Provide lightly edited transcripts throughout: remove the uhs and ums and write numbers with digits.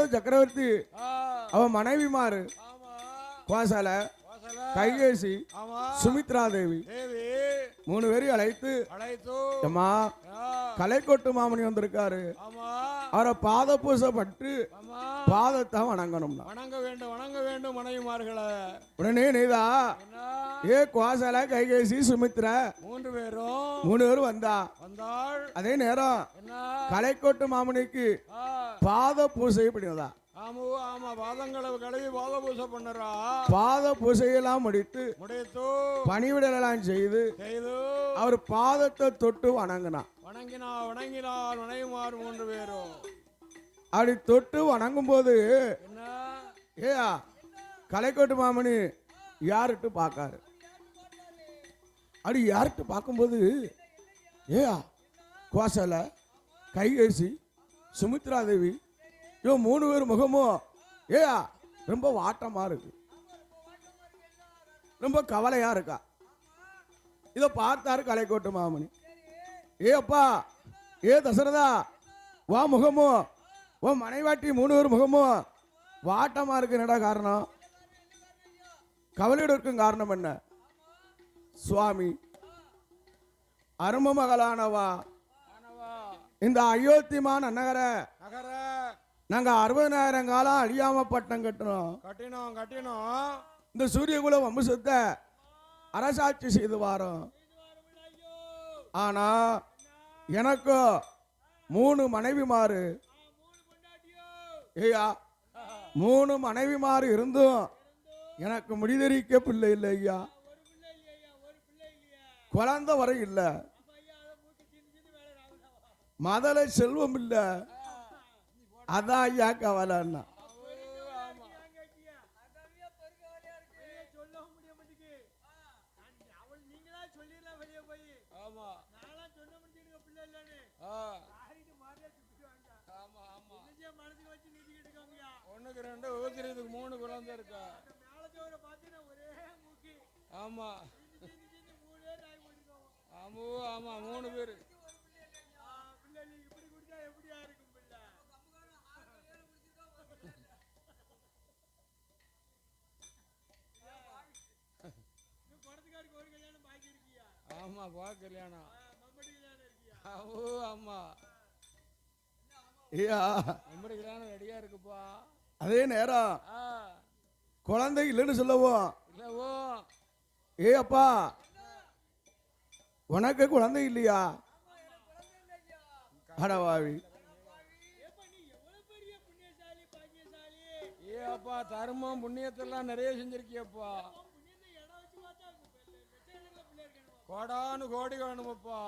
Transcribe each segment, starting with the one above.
தசரத சக்கரவர்த்தி அவன் மனைவிமாரு கோசல கைகேசி சுமித்ரா தேவி 3 பேரையும் அழைத்து அம்மா கலைக்கோட்டு மாமணி வந்திருக்காரு, அவரை பாத பூசை பட்டு பாதத்தை வணங்கணும்னா வணங்க வேண்டும் மனைவிமார்களை. உடனே நீதா ஏ கோசல கைகேசி சுமித்ரா 3 பேரும் 3 பேரும் வந்தாள். அதே நேரம் கலைக்கோட்டு மாமணிக்கு பாத பூசை பண்ணியதா. ஆமா பாதங்களை கழுவி பாத பூசை பண்ணறா. பாத பூசையெல்லாம் முடித்து பணிவிடலாம் செய்து அவர் பாதத்தை தொட்டு வணங்கினார். மனைவிமார் 3 பேரும் அப்படி தொட்டு வணங்கும் போது ஏயா கலைக்கோட்டு மாமணி யாருட்டு பார்க்காரு. அப்படி யாருட்டு பார்க்கும்போது ஏயா கோசல கைகேசி சுமித்ரா தேவி இவன் 3 பேர் முகமும் ஏயா ரொம்ப வாட்டமா இருக்கு, ரொம்ப கவலையா இருக்கா. இதை பார்த்தாரு கலைக்கோட்டு மாமணி. ஏ அப்பா ஏ தசரதா வா முகமும் உன் மனைவாட்டி 3 பேர் முகமும் வாட்டமா இருக்கு, என்னடா காரணம், கவலையோடு இருக்கும் காரணம் என்ன? சுவாமி அரும மகளானவா இந்த அயோத்திமான் நகர நாங்க 60,000 காலம் அழியாம பட்டம் கட்டினோம். இந்த சூரியகுல வம்சத்தை அரசாட்சி செய்து வாரோம். ஆனா எனக்கு 3 மனைவிமாரு ஐயா 3 மனைவிமாரு இருந்தும் எனக்கு முடிதறிக்க பிள்ளை இல்லை ஐயா, குழந்தை வரை இல்லை, மதல செல்வம் இல்லை, அதான் ஐயா கவலைன்னா. ஒண்ணுக்கு 2 ஊத்துறதுக்கு 3 குழந்தை இருக்கா. ஆமா 3 பேரு. ஆமா பா கல்யாணம். ஆமா நம்முடைய கல்யாணம் ரெடியா இருக்குப்பா. அதே நேரம் குழந்தை இல்லைன்னு சொல்லவும் ஏ அப்பா உனக்கு குழந்தை இல்லையா? அடவாவி ஏ அப்பா தர்மம் புண்ணியத்தெல்லாம் நிறைய செஞ்சிருக்கியப்பா, கோடானு கோடி வேணுமப்பா.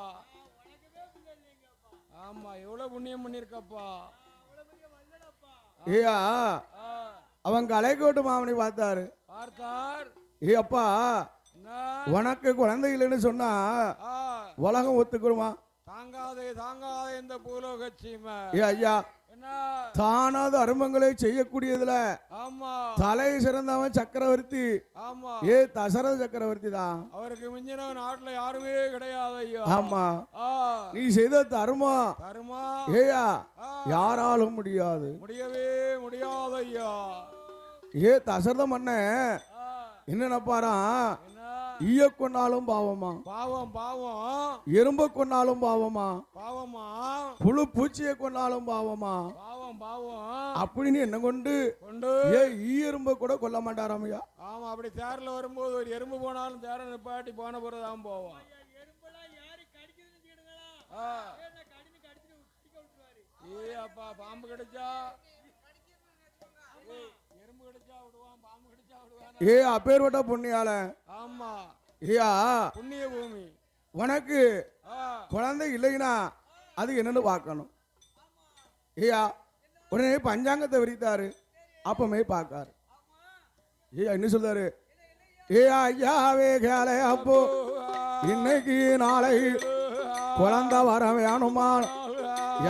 ஆமா எவ்வளவு புண்ணியம் பண்ணிருக்கப்பா. ஏயா அவன் கலைக்கோட்டு மாமணி பார்த்தார். ஏ அப்பா உனக்கு குழந்தை இல்லைன்னு சொன்னா உலகம் ஒத்துக்கிடுமா? தாங்காதே இந்த பூலோக சீமை. ஏ ஐயா தானாத அருமங்களை செய்யக்கூடியதுல தலை சிறந்தவன் சக்கரவர்த்தி. ஏ தசரத சக்கரவர்த்தி தான், அவருக்கு மிஞ்சின நாட்டுல யாருமே கிடையாது ஐயா. ஆமா நீ செய்த தர்மம் ஏயா யாராலும் முடியாது, முடியவே முடியாது ஐயா. ஏ தசரத மன்ன என்ன நினைப்பாராம், ஈய கொன்னாலும் பாவமா, பாவம் எறும்ப கொன்னாலும் பாவமா, புழு பூச்சியை கொன்னாலும் பாவமா, அப்படின்னு என்ன கொண்டு ஏ ஈ எறும்ப கூட கொல்ல மாட்டாராமையா. ஆமா அப்படி தேர்ல வரும்போது ஒரு எறும்பு போனாலும் தேர நிப்பாட்டி போன பிறகுதான் போவோம். ஏ அப்பா பாம்பு கிடைச்சா எறும்பு கிடைச்சா விடுவான், பாம்பு கிடைச்சா விடுவான். ஏ அப்பேற்பட்ட புண்ணியால. ஆமா ஐயா புண்ணிய பூமி. உனக்கு குழந்தை இல்லைன்னா அது என்னன்னு பார்க்கணும். ஐயா உடனே பஞ்சாங்கத்தை விரித்தாரு. அப்பமே பார்க்காரு. ஐயா என்ன சொல்றாரு, ஏயா ஐயாவே கேளை அப்போ இன்னைக்கு நாளை குழந்தை வர வேணுமா?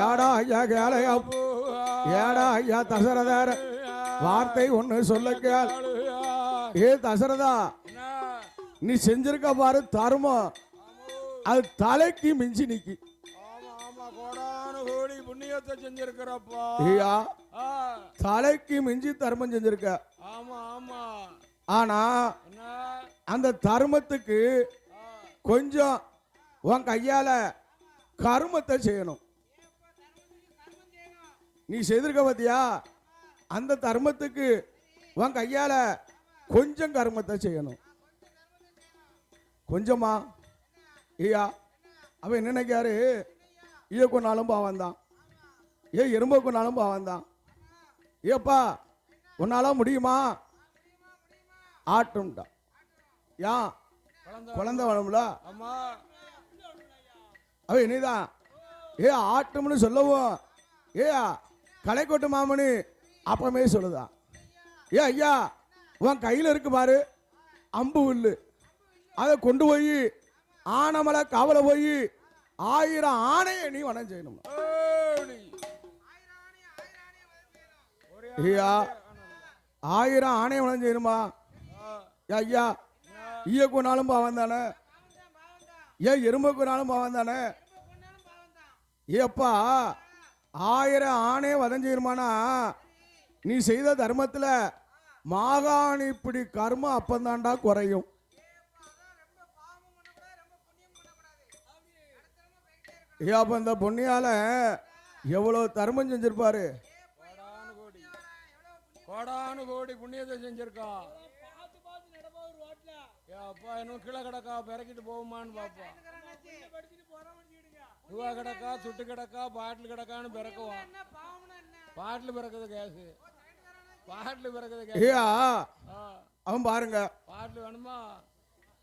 ஏடா ஐயா கேளை அப்போ, ஏடா ஐயா தசரதர் வார்த்தை ஒண்ணு சொல்ல கேள். ஏ தசரதா நீ செஞ்சிருக்க பாரு தர்மம், அது தலைக்கு மிஞ்சி நிக்கி. ஆமா கோடான கோடி புண்ணியத்தை செஞ்சிருக்கிறப்பா. ஐயா ஆ, தலைக்கு மிஞ்சி தர்மம் செஞ்சிருக்க. ஆமா ஆமா. ஆனா என்ன? அந்த தர்மத்துக்கு ஆ, கொஞ்சம் உன் கையால கருமத்தை செய்யணும். நீ செய்திருக்க பாத்தியா, அந்த தர்மத்துக்கு உன் கையால கொஞ்சம் கருமத்தை செய்யணும். கொஞ்சமா ஐயா அவன் என்ன நினைக்காரு, ஈய கொண்டாலும் பாவம் தான், எறும்ப கொண்டாலும் பாவம் தான். ஏப்பா உன்னால முடியுமா? ஆட்டும்டா. ஏன் குழந்தை வேணும்ல? ஆமா. அவ இனிதான் ஆட்டும்னு சொல்லவும் கலைக்கோட்டு மாமனி அப்பமே சொல்லுதான், ஐயா உன் கையில் இருக்கு பாரு அம்பு வில்லு, அதை கொண்டு போய் ஆனமலை காவல போய் 1000 ஆணையை நீ வனம் செய்யணும். ஓடி. ஒரே ஐயா 1000 ஆணையை வனம் செய்யணுமா? ஐயா ஈய கொண்டாலும் பாவம் தானே, எறும்பு கொண்டாலும் பாவம் தானே. ஏப்பா 1000 ஆணையை வதம் செய்யணுமானா நீ செய்த தர்மத்துல மாகாணி இப்படி கர்மம் அப்பந்தாண்டா குறையும். அப்ப இந்த பொன்னியால எவ்வளவு தர்மம் செஞ்சிருப்பாரு. கோடானு கோடி கோடானு கோடி புண்ணியத்தை செஞ்சிருக்கான். அப்பா இன்னும் கீழே கிடக்கா பிறக்கிட்டு போகுமான்னு பாப்பா. ரூபா கிடக்கா சுட்டு கிடக்கா பாட்டில் கிடக்கான்னு பிறக்குவான். பாட்டில் பிறக்குது கேசு, பாட்டில் பிறக்குது கேசு. ஐயா அவன் பாருங்க, பாட்டில் வேணுமா?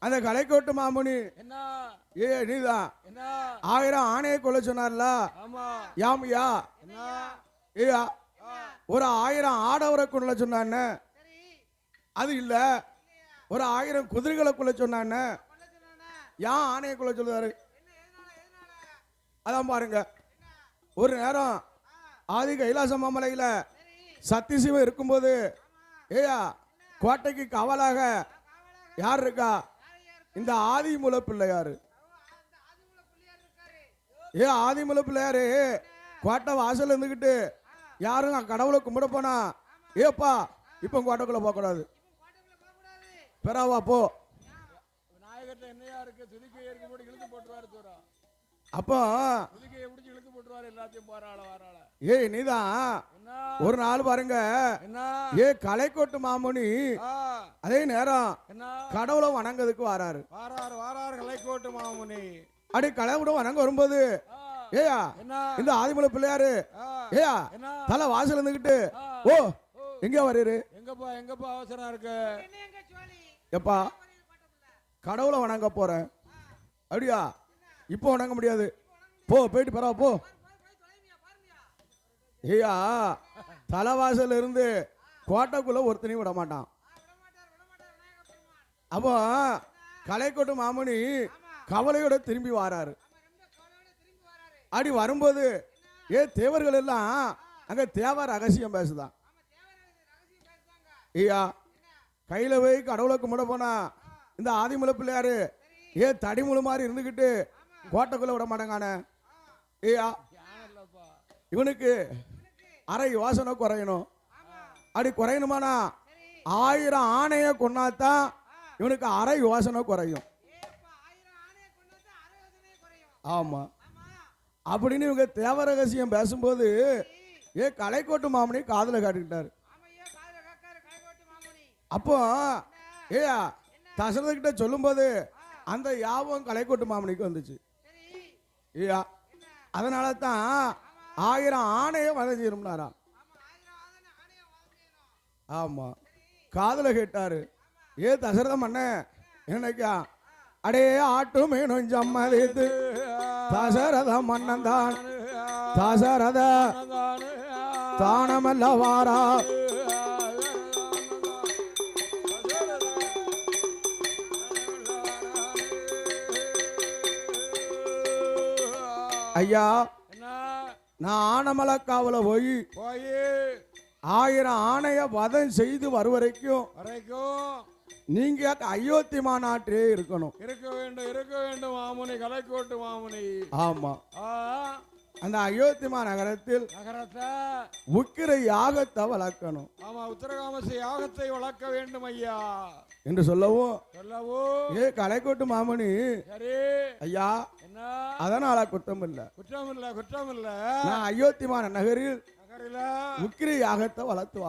அந்த கலைக்கோட்டு மாமுனி என்ன? நீதான் என்ன? 1000 ஆணையை கொள்ள சொன்னார்ல. ஆமா. யாமையா என்ன? ஐயா ஒரு 1000 ஆடவரை கொள்ள சொன்னான், அது இல்ல ஒரு 1000 குதிரைகளை கொள்ள சொன்னான். ஏன் ஆணையை கொள்ள சொல்லுவாரு? அதான் பாருங்க, ஒரு நேரம் ஆதி கைலாச மாமலையில சத்திசிவம் இருக்கும்போது கோட்டைக்கு காவலாக யார் இருக்கா? இந்த ஆதிமூல பிள்ளையாரு. ஆதிமூல பிள்ளையாரு கோட்டை வாசல் இருந்துகிட்டு யாரும் கடவுளை கும்பிட போனா, ஏப்பா இப்ப கோட்டைக்குள்ள போக கூடாது, பெறாவா போ. விநாயகர்ட்ட என்னையா இருக்கு? துதிக்கை ஏற்க போட்டு இழுத்து போட்டுருவாரு தூரா. அப்போ துதிக்கையை பிடிச்சி இழுத்து போட்டுருவாரு எல்லாத்தையும். போறாள வராள. நீதான் என்ன? ஒரு நாள் பாருங்க, என்ன? கலைக்கோட்டு மாமுனி அதே நேரம் என்ன? கடவுளை வணங்குறதுக்கு வராரு. வாராரு வாராரு கலைக்கோட்டு மாமுனி. அப்படி கடவுளை வணங்க வரும்போது என்ன? இந்த ஆதிமூல பிள்ளையாரு என்ன? தலை வாசல் இருந்துகிட்டு ஓ எங்க வர்றாரு? எங்கப்பா எங்கப்பா அவசரம் இருக்கு? எப்பா கடவுளை வணங்க போறேன். அப்படியா? இப்போ வணங்க முடியாது, போ போயிட்டு பரவா போ. தலைவாசல் இருந்து கோட்டைக்குள்ள ஒருத்தனையும் விட மாட்டான். அப்போ கலைக்கோட்டு மாமுனி கவலையோட திரும்பி வாராரு. அப்படி வரும்போது தேவர்கள் எல்லாம் அங்க தேவ ரகசியம் பேசுதான். கையில போய் கடவுளை கும்பிட போனா இந்த ஆதிமூல பிள்ளையாரு தடிமுழு மாதிரி இருந்துகிட்டு கோட்டைக்குள்ள விட மாட்டாங்கானே. இவனுக்கு அரை யோசனை குறையணும். அப்படி குறையணுமானா 1000 ஆணையை கொண்டாதான் இவனுக்கு அரை யோசனை குறையும். ஆமா. அப்படின்னு இவங்க தேவ ரகசியம் பேசும்போது கலைக்கோட்டு மாமனி காதுல காட்டுக்கிட்டாரு. அப்போ தசரதகிட்ட சொல்லும்போது அந்த யாபம் கலைக்கோட்டு மாமனிக்கு வந்துச்சு. அதனால தான் 1000 ஆணையை வதஞ்சிருந்தாராம். ஆமா. காதுல கேட்டாரு. தசரத மன்னன் என்னக்கா அடே ஆட்டும் மேனும் மதித்து தசரத மன்னன் தான் தசரத தானமல்ல வாரா. ஐயா நான் ஆனமலை காவல போய் 1000 ஆணைய வதம் செய்து வரைக்கும் நீங்க அயோத்தி மாநாட்டிலே இருக்கணும். இருக்க வேண்டும் மாமுனி, கலைக்கோட்டு மாமுனி. ஆமா. அந்த அயோத்திமா நகரத்தில் நகரத்தை உக்கிர யாகத்தை வளர்க்கணும். ஆமா உத்தரகாமசி யாகத்தை வளர்க்க வேண்டும் ஐயா என்று சொல்லவும் சொல்லவோ கலைக்கோட்டு மாமணி சரி ஐயா என்ன அதனால குற்றம் இல்ல குற்றம் இல்ல நான் அயோத்திமா நகரில் நகரில உக்கிர யாகத்தை வளர்த்து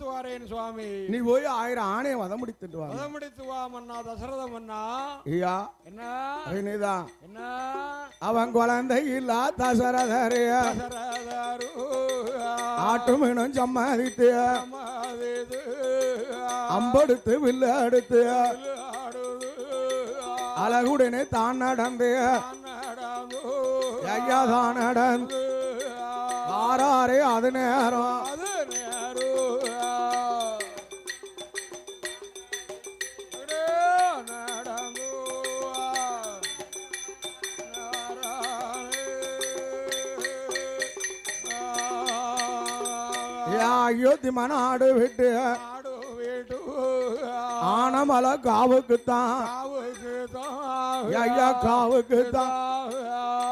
வாரேன் சுவாமி. நீ போய் 1000 ஆணையை வதம் முடித்துட்டு வா. வதம் முடித்து வா மன்னா தசரத மன்னா. ஐயா என்ன நீதான் என்ன அவன் குழந்தை இல்ல தசரதரே ஆட்டும் இனம் சம்மாதித்து அம்படுத்து வில்லு அடுத்து அழகுடனே தான் நடந்து ஐயா தான் நடந்து ஆறாரே அது நேரம் அயோத்தி மனாடு விட்டு ஆனமல காவுக்குத்தான் ஐயா காவுக்குத்தான்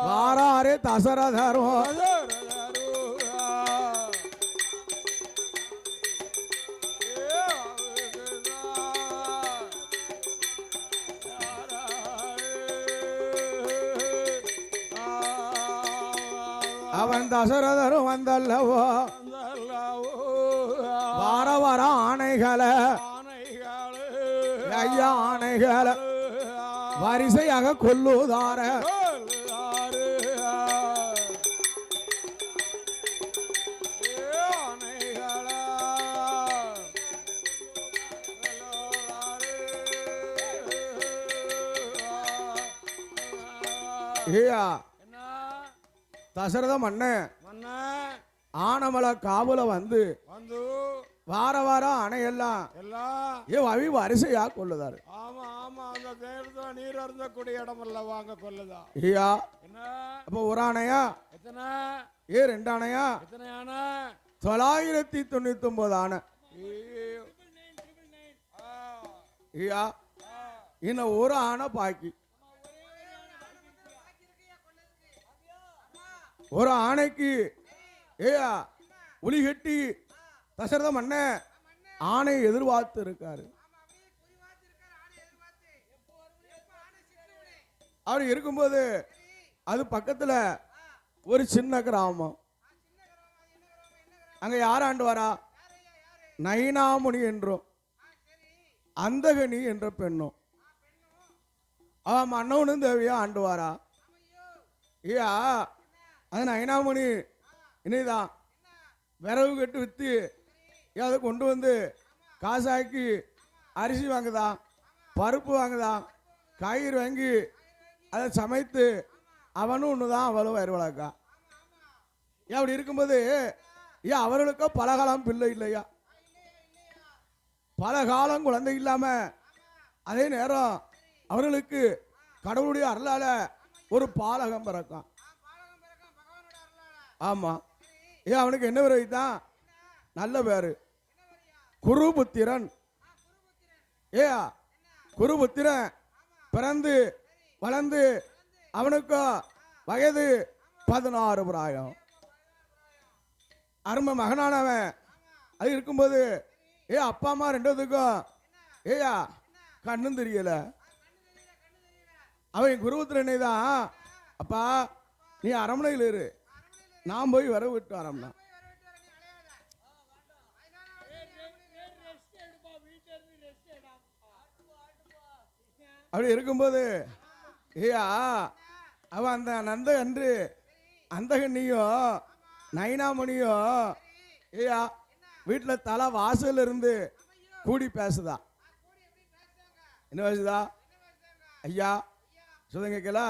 வாராரே தசரதரும் அவன் தசரதரும் வந்தல்லவோ வார வார ஆணைகளை ஐயா ஆணைகளை வரிசையாக கொல்லுதார தசரத மன்னன் ஆனமல காவல வந்து வார வாரம் அணையெல்லாம் அவி வரிசையா கொள்ளுதாரு. ஆமா ஆமா அந்த நேரத்துல நீர் அருந்தக்கூடிய இடம் அல்ல வாங்க கொள்ளுதா. ஐயா என்ன அப்ப ஒரு அணையா எத்தனை 2 அணையா எத்தனை ஆனா 999 ஆனை. ஐயா இன்னும் ஒரு ஆணை பாக்கி. ஒரு ஆணைக்கு ஏயா உளி கட்டி தசரத மன்னன் ஆணை எதிர்பார்த்து இருக்காரு. அவர் இருக்கும்போது அது பக்கத்துல ஒரு சின்ன கிராமம். அங்க யார் ஆண்டு வரா? நைனாமுனி என்றும் அந்தகனி என்ற பெண்ணும் அவன் மன்னவனும் தேவியா ஆண்டு வாரா. ஐயா அது நைனாமுனி இனிதான் விறகு கட்டு விற்று அதை கொண்டு வந்து காசாக்கி அரிசி வாங்குதான், பருப்பு வாங்குதான், காய்கறி வாங்கி அதை சமைத்து அவனும் ஒன்று தான் அவளும் வயிறு வளர்க்கா. ஏன் அப்படி இருக்கும்போது ஏன் அவர்களுக்கோ பலகாலம் பிள்ளை இல்லையா? பல காலம் குழந்தை இல்லாம அதே நேரம் அவர்களுக்கு கடவுளுடைய அருளால ஒரு பாலகம் பிறக்கும். ஆமா ஏன் அவனுக்கு என்ன பேர் வைத்தான்? நல்ல பேரு குருபுத்திரன். குருபுத்திரன் பிறந்து வளர்ந்து அவனுக்கு வயது 16 பிராயம். அருமை மகனானவன். அது இருக்கும்போது அப்பா அம்மா 2 கண்ணும் தெரியல. அவன் குருபுத்திரனை தான் அப்பா நீ அரண்மனையில் இரு, நான் போய் வர விட்டு வரம்னா. அப்படி இருக்கும்போது அவன் அந்த நந்த அன்று அந்தகண்ணியோ நைனாமணியோ வீட்டில் தலை வாசல் இருந்து கூடி பேசுதா. என்ன பேசுதா? ஐயா சொல்லுங்க கேளா,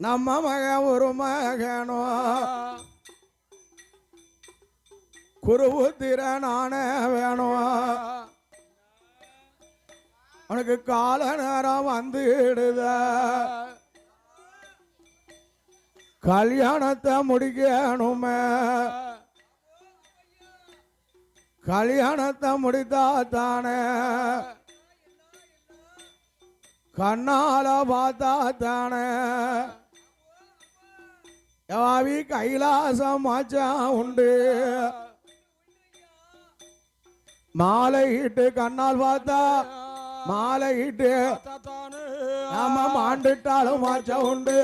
நம்ம மகன் ஒரு மகனோ குருபுத்திரனான வேணும், உனக்கு கால நேரம் வந்துடுத, கல்யாணத்தை முடிக்கணுமே, கல்யாணத்தை முடித்தா தானே கண்ணால பார்த்தா தானே எவாவி கைலாசம் மாச்சம் உண்டு மாலையிட்டு கண்ணால் பார்த்தா மாலையிட்டு தாத்தானு நாம மாண்டுட்டாலும் மாச்சம் உண்டு